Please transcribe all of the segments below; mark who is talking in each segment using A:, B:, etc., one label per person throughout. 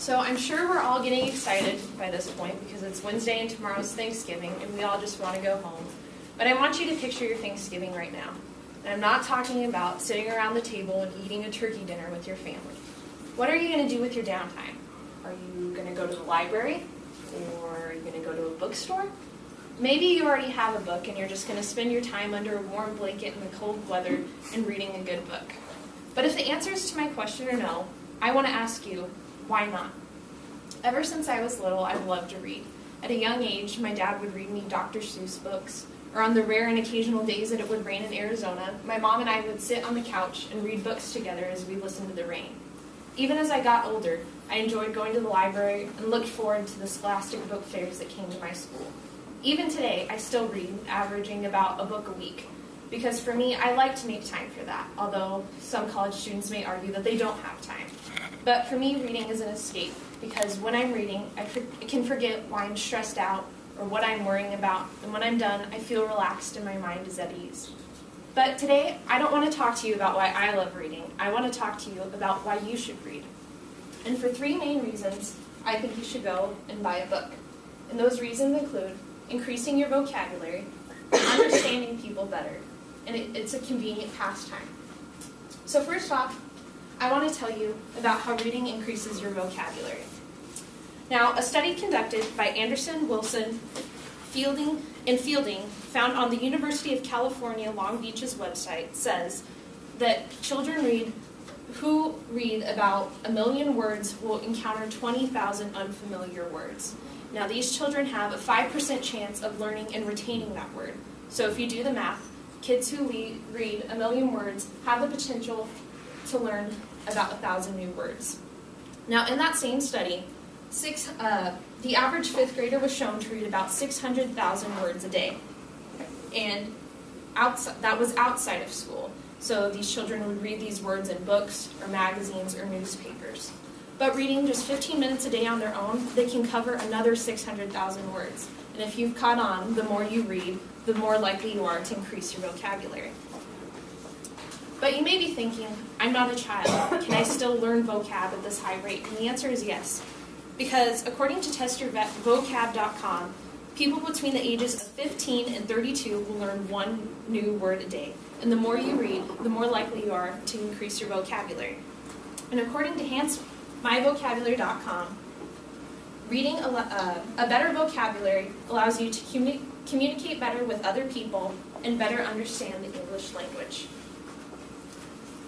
A: So I'm sure we're all getting excited by this point because it's Wednesday and tomorrow's Thanksgiving and we all just want to go home. But I want you to picture your Thanksgiving right now. And I'm not talking about sitting around the table and eating a turkey dinner with your family. What are you going to do with your downtime? Are you going to go to the library? Or are you going to go to a bookstore? Maybe you already have a book and you're just going to spend your time under a warm blanket in the cold weather and reading a good book. But if the answers to my question are no, I want to ask you, why not? Ever since I was little, I've loved to read. At a young age, my dad would read me Dr. Seuss books, or on the rare and occasional days that it would rain in Arizona, my mom and I would sit on the couch and read books together as we listened to the rain. Even as I got older, I enjoyed going to the library and looked forward to the scholastic book fairs that came to my school. Even today, I still read, averaging about a book a week. Because for me, I like to make time for that, although some college students may argue that they don't have time. But for me, reading is an escape, because when I'm reading, I can forget why I'm stressed out or what I'm worrying about, and when I'm done, I feel relaxed and my mind is at ease. But today, I don't want to talk to you about why I love reading. I want to talk to you about why you should read. And for three main reasons, I think you should go and buy a book. And those reasons include increasing your vocabulary, understanding people better, and it's a convenient pastime. So first off, I want to tell you about how reading increases your vocabulary. Now, a study conducted by Anderson, Wilson, Fielding, found on the University of California, Long Beach's website says that children who read about 1 million words will encounter 20,000 unfamiliar words. Now, these children have a 5% chance of learning and retaining that word. So if you do the math, kids who read 1 million words have the potential to learn about 1,000 new words. Now, in that same study, the average fifth grader was shown to read about 600,000 words a day. And that was outside of school. So these children would read these words in books or magazines or newspapers. But reading just 15 minutes a day on their own, they can cover another 600,000 words. And if you've caught on, the more you read, the more likely you are to increase your vocabulary. But you may be thinking, I'm not a child. Can I still learn vocab at this high rate? And the answer is yes. Because according to testyourvocab.com, people between the ages of 15 and 32 will learn one new word a day. And the more you read, the more likely you are to increase your vocabulary. And according to myvocabulary.com, reading a better vocabulary allows you to communicate better with other people and better understand the English language.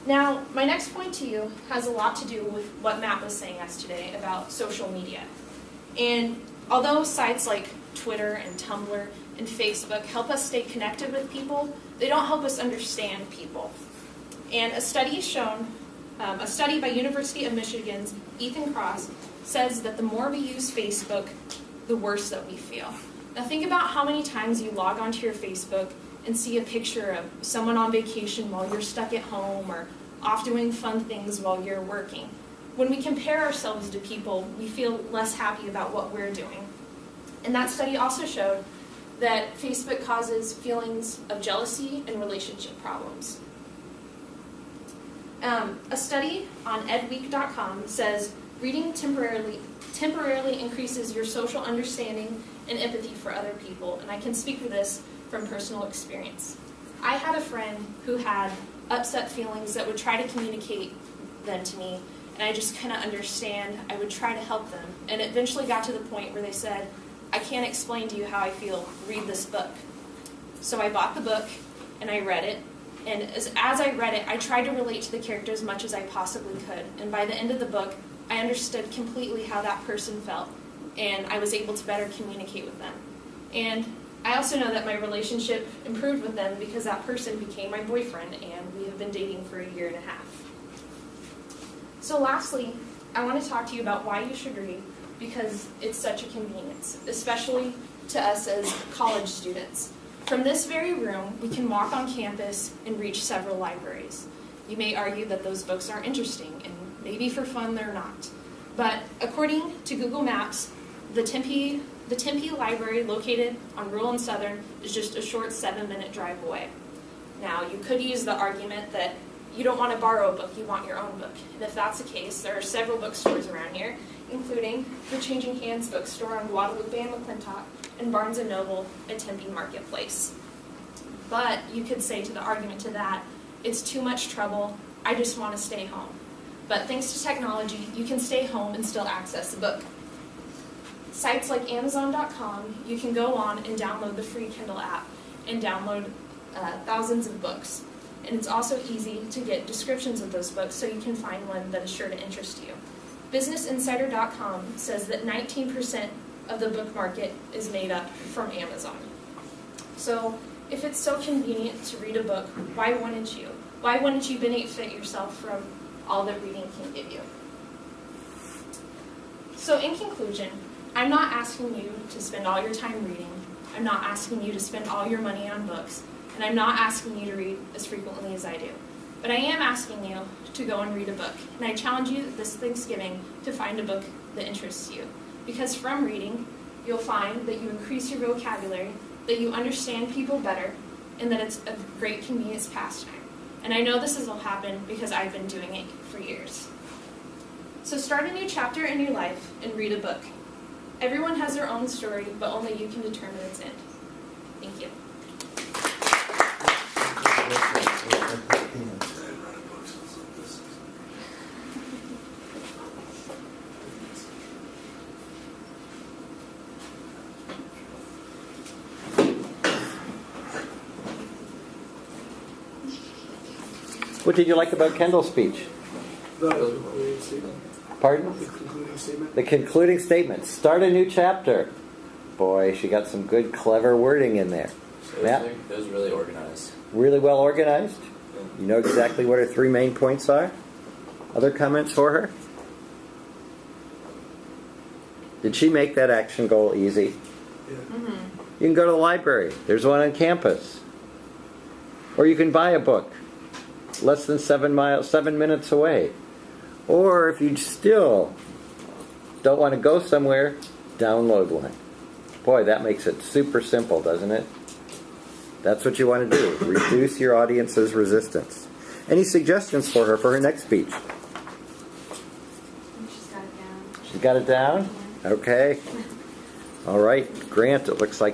A: Now, my next point to you has a lot to do with what Matt was saying yesterday about social media. And although sites like Twitter and Tumblr and Facebook help us stay connected with people, they don't help us understand people. And a study by University of Michigan's Ethan Cross says that the more we use Facebook, the worse that we feel. Now think about how many times you log onto your Facebook and see a picture of someone on vacation while you're stuck at home or off doing fun things while you're working. When we compare ourselves to people, we feel less happy about what we're doing. And that study also showed that Facebook causes feelings of jealousy and relationship problems. A study on edweek.com says reading temporarily increases your social understanding and empathy for other people, and I can speak to this from personal experience. I had a friend who had upset feelings that would try to communicate them to me, and I just couldn't understand. I would try to help them, and it eventually got to the point where they said, I can't explain to you how I feel, read this book. So I bought the book, and I read it, and as I read it, I tried to relate to the character as much as I possibly could, and by the end of the book, I understood completely how that person felt, and I was able to better communicate with them. And I also know that my relationship improved with them because that person became my boyfriend, and we have been dating for 1.5 years. So lastly, I want to talk to you about why you should read, because it's such a convenience, especially to us as college students. From this very room, we can walk on campus and reach several libraries. You may argue that those books aren't interesting, and maybe for fun they're not. But according to Google Maps, the Tempe Library, located on Rural and Southern, is just a short 7-minute drive away. Now, you could use the argument that you don't want to borrow a book, you want your own book. And if that's the case, there are several bookstores around here, including the Changing Hands bookstore on Guadalupe and McClintock, and Barnes & Noble at Tempe Marketplace. But you could say to the argument to that, it's too much trouble, I just want to stay home. But thanks to technology, you can stay home and still access a book. Sites like Amazon.com, you can go on and download the free Kindle app and download thousands of books. And it's also easy to get descriptions of those books so you can find one that is sure to interest you. BusinessInsider.com says that 19% of the book market is made up from Amazon. So if it's so convenient to read a book, why wouldn't you? Why wouldn't you benefit yourself from all that reading can give you? So in conclusion, I'm not asking you to spend all your time reading. I'm not asking you to spend all your money on books. And I'm not asking you to read as frequently as I do. But I am asking you to go and read a book. And I challenge you this Thanksgiving to find a book that interests you. Because from reading, you'll find that you increase your vocabulary, that you understand people better, and that it's a great convenience pastime. And I know this will happen because I've been doing it for years. So start a new chapter in your life and read a book. Everyone has their own story, but only you can determine its end. Thank you.
B: What did you like about Kendall's speech?
C: The concluding statement.
B: Pardon?
C: The concluding statement.
B: The concluding statement. Start a new chapter. Boy, she got some good, clever wording in there.
D: It was really organized.
B: Really well organized? You know exactly what her 3 main points are? Other comments for her? Did she make that action goal easy?
C: Yeah.
B: You can go to the library. There's one on campus. Or you can buy a book. Less than 7 minutes away. Or if you still don't want to go somewhere, download one. Boy, that makes it super simple, doesn't it? That's what you want to do. Reduce your audience's resistance. Any suggestions for her next speech?
E: She's got it down.
B: She's got it down? Okay. All right. Grant, it looks like